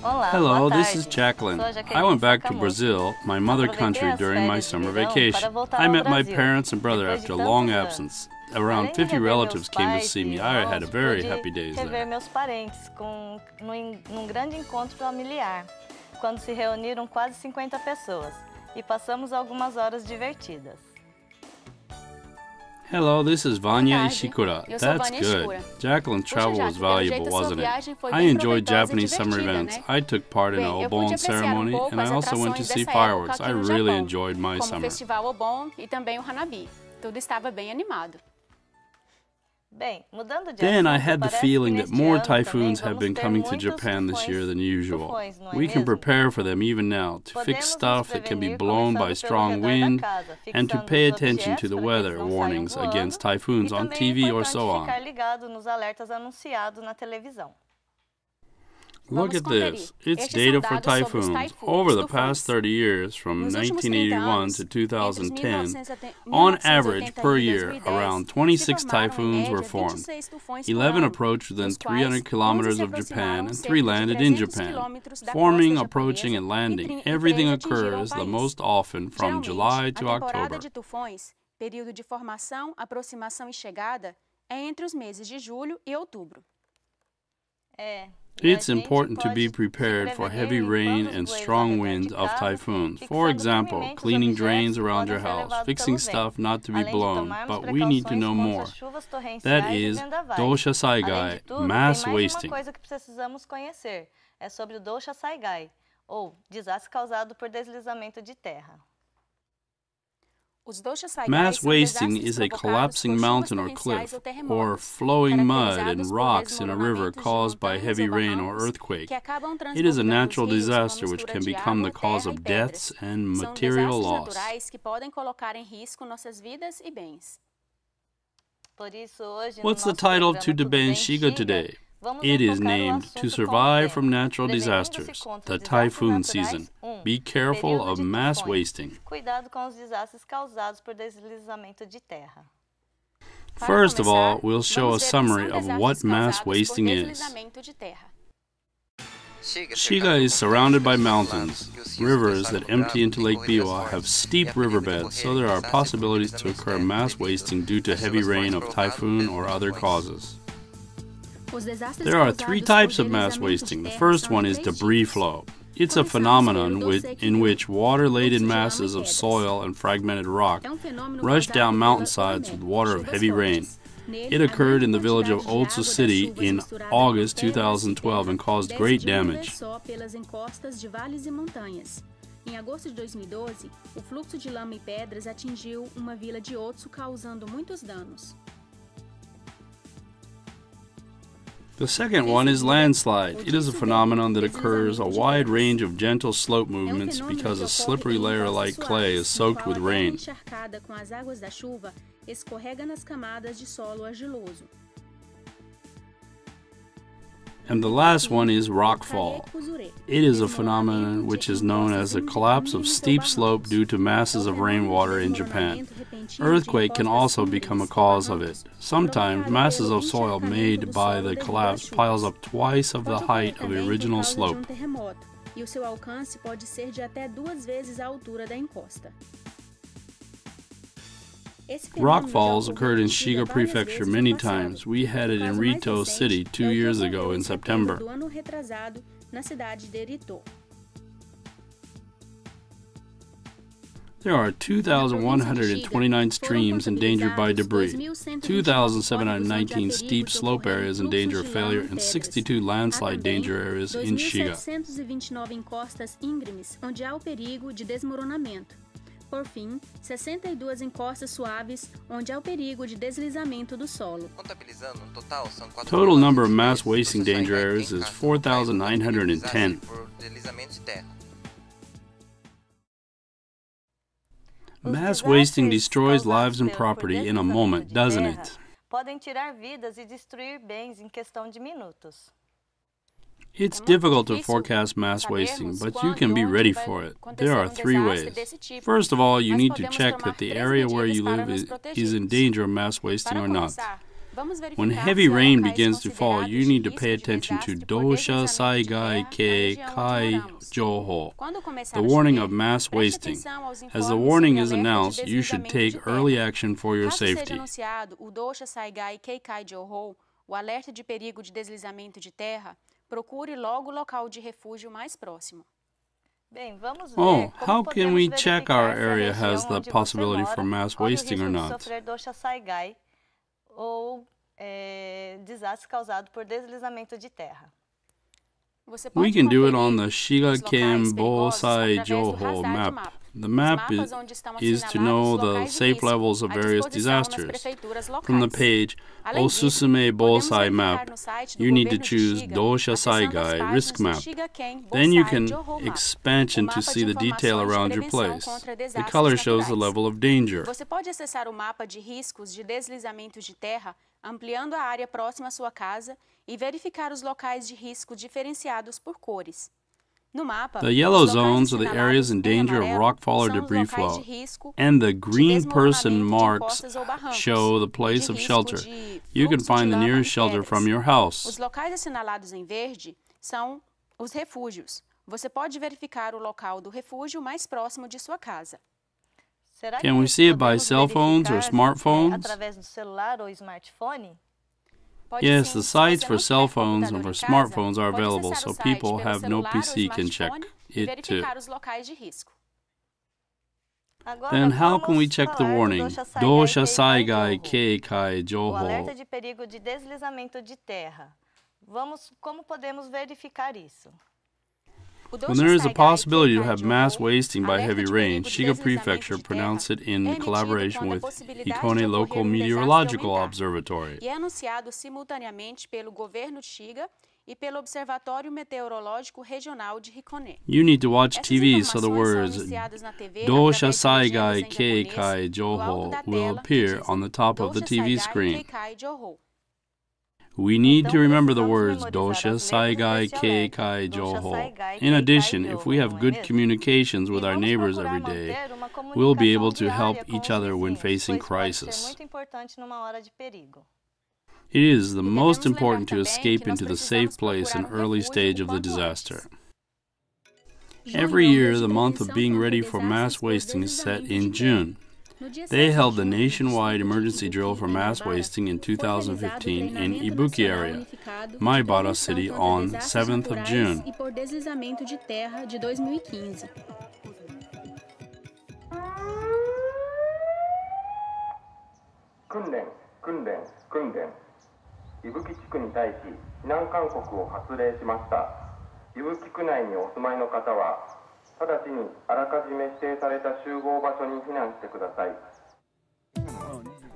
Hello, this is Jacqueline. I went back to Brazil, my mother country, during my summer vacation. I met my parents and brother after a long absence. Around 50 relatives came to see me. I had a very happy days there. Meus parentes num grande encontro familiar, quando se reuniram quase 50 pessoas e passamos algumas horas divertidas. Hello, this is Vanya Ishikura. That's good. Jacqueline's travel was valuable, wasn't it? I enjoyed Japanese summer events. I took part in a Obon ceremony, and I also went to see fireworks. I really enjoyed my summer. Then I had the feeling that more typhoons have been coming to Japan this year than usual. We can prepare for them even now, to fix stuff that can be blown by strong wind, and to pay attention to the weather warnings against typhoons on TV or so on. Look at this. It's data for typhoons. Over the past 30 years, from 1981 to 2010, on average per year, around 26 typhoons were formed. 11 approached within 300 kilometers of Japan, and 3 landed in Japan. Forming, approaching, and landing, everything occurs the most often from July to October. Período de formação, aproximação e chegada é entre os meses de julho e outubro. It's important to be prepared for heavy rain and strong winds of typhoons. For example, cleaning drains around your house, fixing stuff not to be blown, but we need to know more. That is Dosha-Saigai, mass wasting. É sobre o Dosha-Saigai, ou desastre causado por deslizamento de terra. Mass wasting is a collapsing mountain or cliff, or flowing mud and rocks in a river caused by heavy rain or earthquake. It is a natural disaster which can become the cause of deaths and material loss. What's the title of Tudo Bem SHIGA today? It is named To Survive from Natural Disasters, the Typhoon Season. Be careful of mass wasting. First of all, we'll show a summary of what mass wasting is. SHIGA is surrounded by mountains. Rivers that empty into Lake Biwa have steep riverbeds, so there are possibilities to occur mass wasting due to heavy rain of typhoon or other causes. There are 3 types of mass wasting. The first one is debris flow. It's a phenomenon in which water-laden masses of soil and fragmented rock rush down mountainsides with water of heavy rain. It occurred in the village of Otsu City in August 2012 and caused great damage. Em agosto de 2012, o fluxo de lama e pedras atingiu uma vila de Otsu, causando muitos danos. The second one is landslide. It is a phenomenon that occurs a wide range of gentle slope movements because a slippery layer like clay is soaked with rain. And the last one is rockfall. It is a phenomenon which is known as the collapse of steep slope due to masses of rainwater in Japan. Earthquake can also become a cause of it. Sometimes masses of soil made by the collapse piles up twice of the height of the original slope. E o seu alcance pode ser de até 2 vezes a altura da encosta. Rockfalls occurred in Shiga Prefecture many times. We had it in Rito City 2 years ago in September. There are 2,129 streams endangered by debris, 2,719 steep slope areas in danger of failure, and 62 landslide danger areas in Shiga. Por fim, 62 encostas suaves onde há o perigo de deslizamento do solo. Total number of mass wasting danger areas is 4,910. Mass wasting destroys lives and property in a moment, doesn't it? Podem tirar vidas e destruir bens em questão de minutos. It's difficult to forecast mass wasting, but you can be ready for it. There are 3 ways. First of all, you need to check that the area where you live is in danger of mass wasting or not. When heavy rain begins to fall, you need to pay attention to Dosha Saigai Keikai Joho, the warning of mass wasting. As the warning is announced, you should take early action for your safety. O Dosha Saigai Keikai Joho, o alerta de perigo de deslizamento de terra, procure logo o local de refúgio mais próximo. Oh, how can we check our area has the possibility for mass wasting or not? Desastre causado por deslizamento de terra. We can do it on the SHIGA Aug Joho map. The map is to know the safe levels of various disasters. From the page Osusume Bosai map, you need to choose Dosha Saigai risk map. Then you can expansion to see the detail around your place. The color shows the level of danger. Você pode acessar o mapa de riscos de deslizamento de terra, ampliando a área próxima à sua casa e verificar os locais de risco diferenciados por cores. The yellow zones are the areas in danger of rockfall or debris flow, and the green person marks show the place of shelter. You can find the nearest shelter from your house. Os locais assinalados em verde são os refúgios. Você pode verificar o local do refúgio mais próximo de sua casa. Can we see it by cell phones or smartphones? Através do celular ou smartphone? Yes, the sites for cell phones and for smartphones are available, so people who have no PC can check it too. Then how can we check the warning? Dosha Saigai Keikai Joho. Alerta de perigo de deslizamento de terra. Como podemos verificar isso? When there is a possibility to have mass wasting by heavy rain, Shiga Prefecture pronounced it in collaboration with Hikone Local Meteorological Observatory. E é anunciado simultaneamente pelo governo de Shiga e pelo Observatório Meteorológico Regional de Hikone. You need to watch TV so the words Dosha Saigai Keikai Joho will appear on the top of the TV screen. We need to remember the words Dosha Saigai Keikai Joho. In addition, if we have good communications with our neighbors every day, we'll be able to help each other when facing crisis. It is the most important to escape into the safe place in early stage of the disaster. Every year, the month of being ready for mass wasting is set in June. They held the nationwide emergency drill for mass wasting in 2015 in Ibuki area, Maibara City, on 7th of June.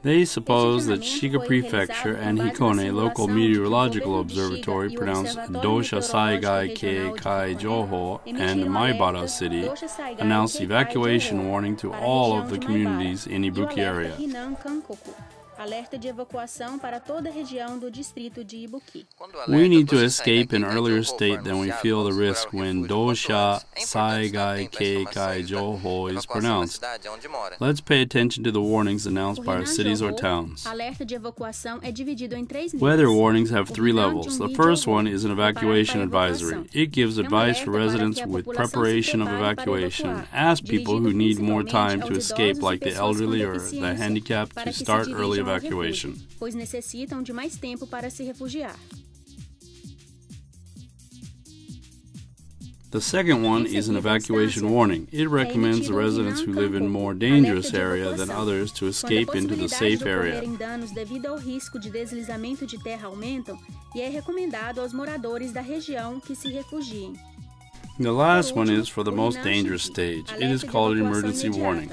They suppose that Shiga Prefecture and Hikone Local Meteorological Observatory pronounced Dosha Saigai Keikai Joho, and Maibara City announced evacuation warning to all of the communities in Ibuki area. Alerta de evacuação para toda a região do distrito de Ibuki. We need to escape in earlier state than we feel the risk when Dosha Saigai Keikai Joho is pronounced. Let's pay attention to the warnings announced by our cities or towns. Alerta de evacuação é dividido em 3 níveis. Weather warnings have 3 levels. The first one is an evacuation advisory. It gives advice for residents with preparation of evacuation and asks people who need more time to escape, like the elderly or the handicapped, to start early evacuation. Pois necessitam de mais tempo para se refugiar. The second one is an evacuation warning. It recommends the residents who live in more dangerous area than others to escape into the safe area. Danos devido ao risco de deslizamento de terra aumentam e é recomendado aos moradores da região que se refugiem. The last one is for the most dangerous stage. It is called an emergency warning.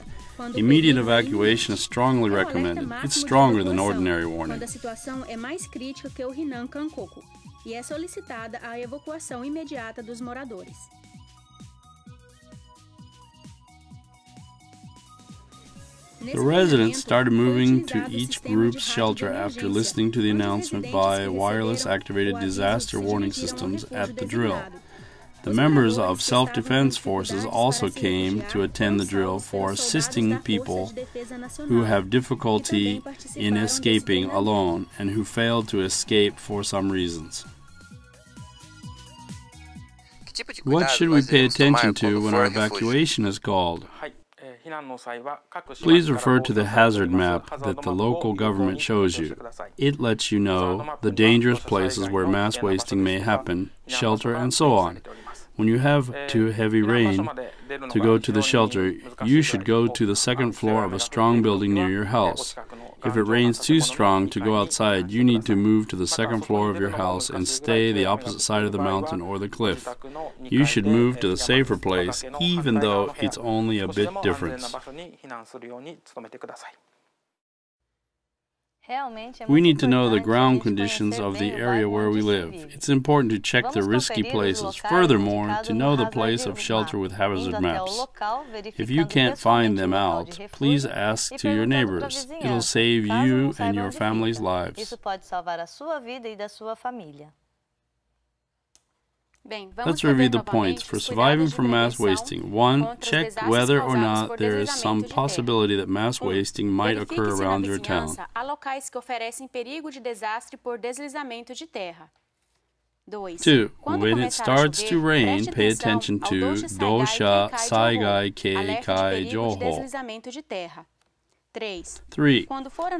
Immediate evacuation is strongly recommended. It's stronger than ordinary warning. Quando a situação é mais crítica que o Hinan Kankoku, e é solicitada a evacuação imediata dos moradores. The residents started moving to each group's shelter after listening to the announcement by wireless activated disaster warning systems at the drill. The members of self-defense forces also came to attend the drill for assisting people who have difficulty in escaping alone and who failed to escape for some reasons. What should we pay attention to when our evacuation is called? Please refer to the hazard map that the local government shows you. It lets you know the dangerous places where mass wasting may happen, shelter, and so on. When you have too heavy rain to go to the shelter, you should go to the second floor of a strong building near your house. If it rains too strong to go outside, you need to move to the second floor of your house and stay the opposite side of the mountain or the cliff. You should move to the safer place, even though it's only a bit different. We need to know the ground conditions of the area where we live. It's important to check the risky places. Furthermore, to know the place of shelter with hazard maps. If you can't find them out, please ask to your neighbors. It'll save you and your family's lives. Let's review the points for surviving from mass wasting. 1. Check whether or not there is some possibility that mass wasting might occur around your town. 2. When it starts to rain, pay attention to Dosha Saigai Keikai Joho. 3.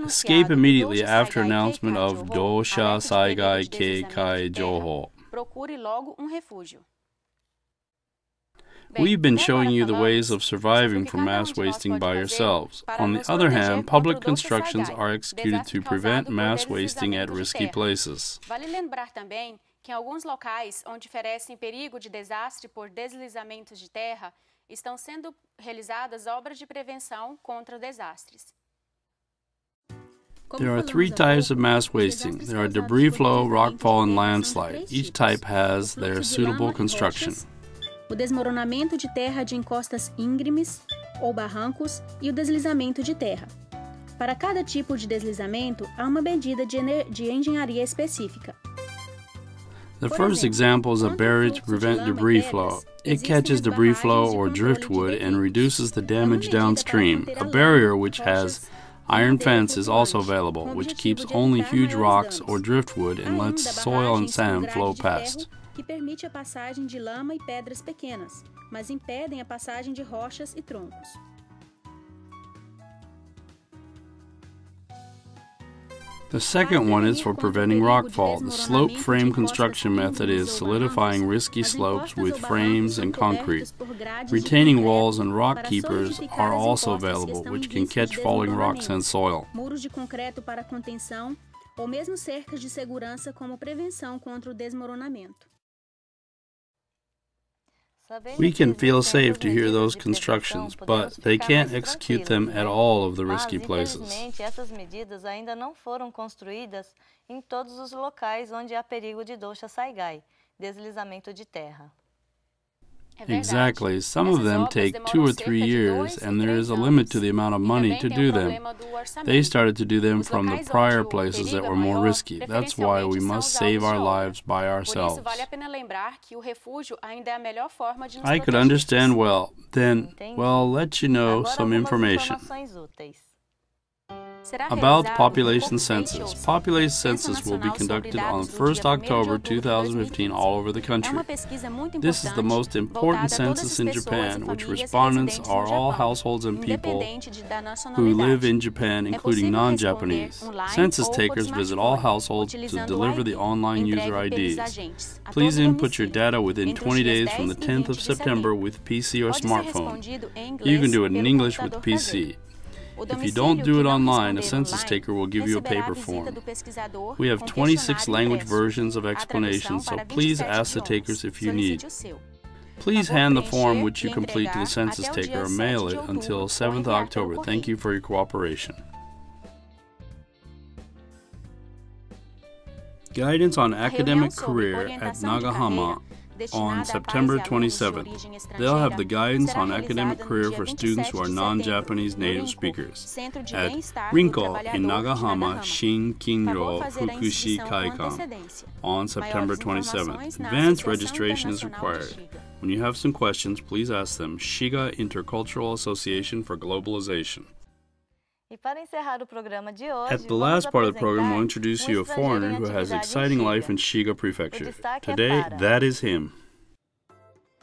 Escape immediately after announcement of Dosha Saigai Keikai Joho. Procure logo refúgio. We've been showing you the ways of surviving from mass wasting by yourselves. On the other hand, public constructions are executed to prevent mass wasting at risky places. Vale lembrar também que em alguns locais onde oferecem perigo de desastre por deslizamentos de terra, estão sendo realizadas obras de prevenção contra desastres. There are 3 types of mass wasting. There are debris flow, rockfall, and landslide. Each type has their suitable construction. O desmoronamento de terra de encostas íngremes ou barrancos e o deslizamento de terra. Para cada tipo de deslizamento, há uma medida de engenharia específica. The first example is a barrier to prevent debris flow. It catches debris flow or driftwood and reduces the damage downstream. A barrier which has iron fence is also available, which keeps only huge rocks or driftwood and lets soil and sand flow past. Que permite a passagem de lama e pedras pequenas, mas impedem a passagem de rochas e troncos. The second one is for preventing rockfall. The slope frame construction method is solidifying risky slopes with frames and concrete. Retaining walls and rock keepers are also available, which can catch falling rocks and soil. Muros de concreto para contenção ou mesmo cercas de segurança como prevenção contra o desmoronamento. We can feel safe to hear those constructions, but they can't execute them at all of the risky places. Essas medidas ainda não foram construídas em todos os locais onde há perigo de Dosha Saigai, deslizamento de terra. Exactly. Some of them take 2 or 3 years, and there is a limit to the amount of money to do them. They started to do them from the prior places that were more risky. That's why we must save our lives by ourselves. I could understand well. Then, well, let you know some information. About the population census. Population census will be conducted on 1st October 2015 all over the country. This is the most important census in Japan, which respondents are all households and people who live in Japan, including non-Japanese. Census takers visit all households to deliver the online user IDs. Please input your data within 20 days from the 10th of September with PC or smartphone. You can do it in English with PC. If you don't do it online, a census taker will give you a paper form. We have 26 language versions of explanations, so please ask the takers if you need. Please hand the form which you complete to the census taker or mail it until 7th October. Thank you for your cooperation. Guidance on academic career at Nagahama on September 27th. They'll have the guidance on academic career for students who are non-Japanese native speakers at Rinko in Nagahama Shin-Kinro Fukushi Kaikan on September 27th. Advanced registration is required. When you have some questions, please ask them. SHIGA Intercultural Association for Globalization. At the last part of the program, we'll introduce you a foreigner who has exciting life in Shiga Prefecture. Today, that is him.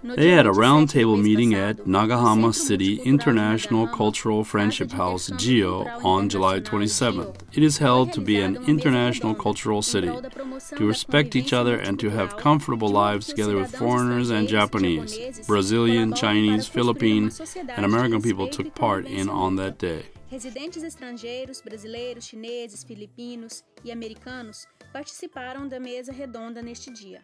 They had a roundtable meeting at Nagahama City International Cultural Friendship House, GIO, on July 27th. It is held to be an international cultural city, to respect each other and to have comfortable lives together with foreigners and Japanese, Brazilian, Chinese, Philippine, and American people took part in on that day. Residentes estrangeiros, brasileiros, chineses, filipinos e americanos participaram da mesa redonda neste dia.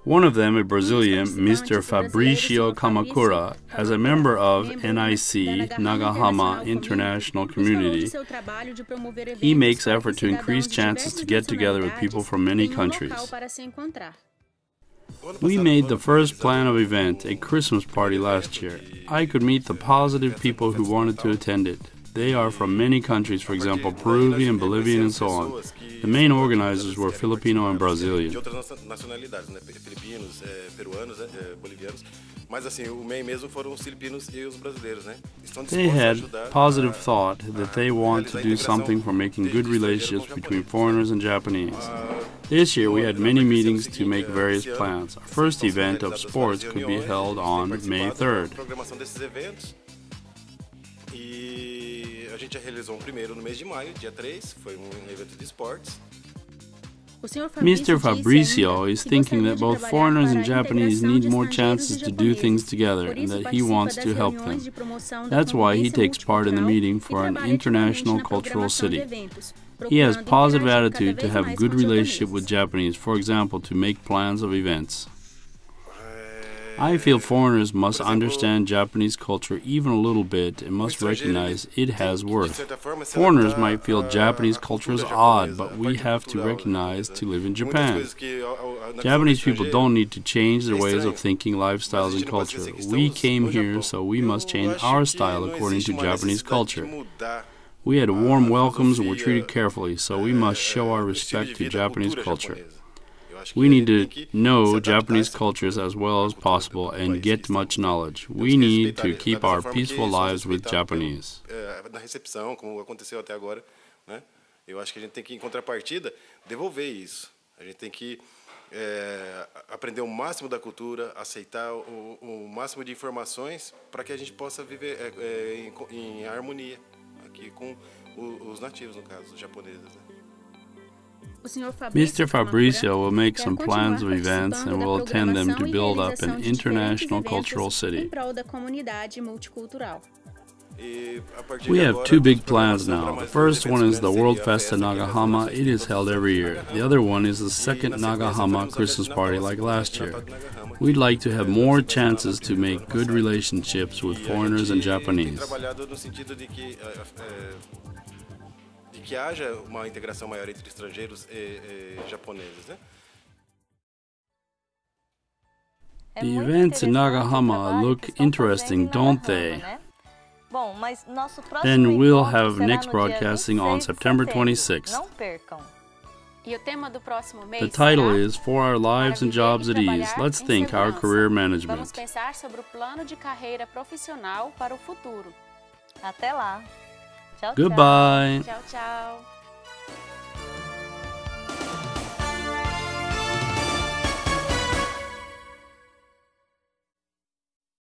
One of them, a Brazilian, Mr. Fabricio Kamakura, as a member of NIC, Nagahama International Community, he makes effort to increase chances to get together with people from many countries. We made the first plan of event, a Christmas party last year. I could meet the positive people who wanted to attend it. They are from many countries, for example, Peruvian, Bolivian, and so on. The main organizers were Filipino and Brazilian. They had positive thought that they want to do something for making good relationships between foreigners and Japanese. This year we had many meetings to make various plans. Our first event of sports could be held on May 3rd. A gente realizou primeiro no mês de maio, dia 3, foi evento de esportes. Mr. Fabricio is thinking that both foreigners and Japanese need more chances to do things together and that he wants to help them. That's why he takes part in the meeting for an international cultural city. He has positive attitude to have good relationship with Japanese, for example, to make plans of events. I feel foreigners must understand Japanese culture even a little bit and must recognize it has worth. Foreigners might feel Japanese culture is odd, but we have to recognize to live in Japan. Japanese people don't need to change their ways of thinking, lifestyles, and culture. We came here, so we must change our style according to Japanese culture. We had warm welcomes and were treated carefully, so we must show our respect to Japanese culture. We need to know Japanese cultures as well as possible and get much knowledge. We need to keep our peaceful lives with Japanese. Na recepção, como aconteceu até agora, né? Eu acho que a gente tem que, em contrapartida, devolver isso. A gente tem que aprender o máximo da cultura, aceitar o máximo de informações para que a gente possa viver em harmonia aqui com os nativos, no caso, os japoneses, né? Mr. Fabricio will make some plans of events and will attend them to build up an international cultural city. We have two big plans now. The first one is the World Fest in Nagahama. It is held every year. The other one is the second Nagahama Christmas party like last year. We'd like to have more chances to make good relationships with foreigners and Japanese. Que haja uma integração maior entre estrangeiros e japoneses, né? The events in Nagahama look interesting, don't they? Then we'll have next broadcasting on September 26th. The title is For Our Lives and Jobs at Ease. Let's think our career management. Vamos pensar sobre o plano de carreira profissional para o futuro. Até lá. Tchau, tchau. Goodbye. Tchau, tchau.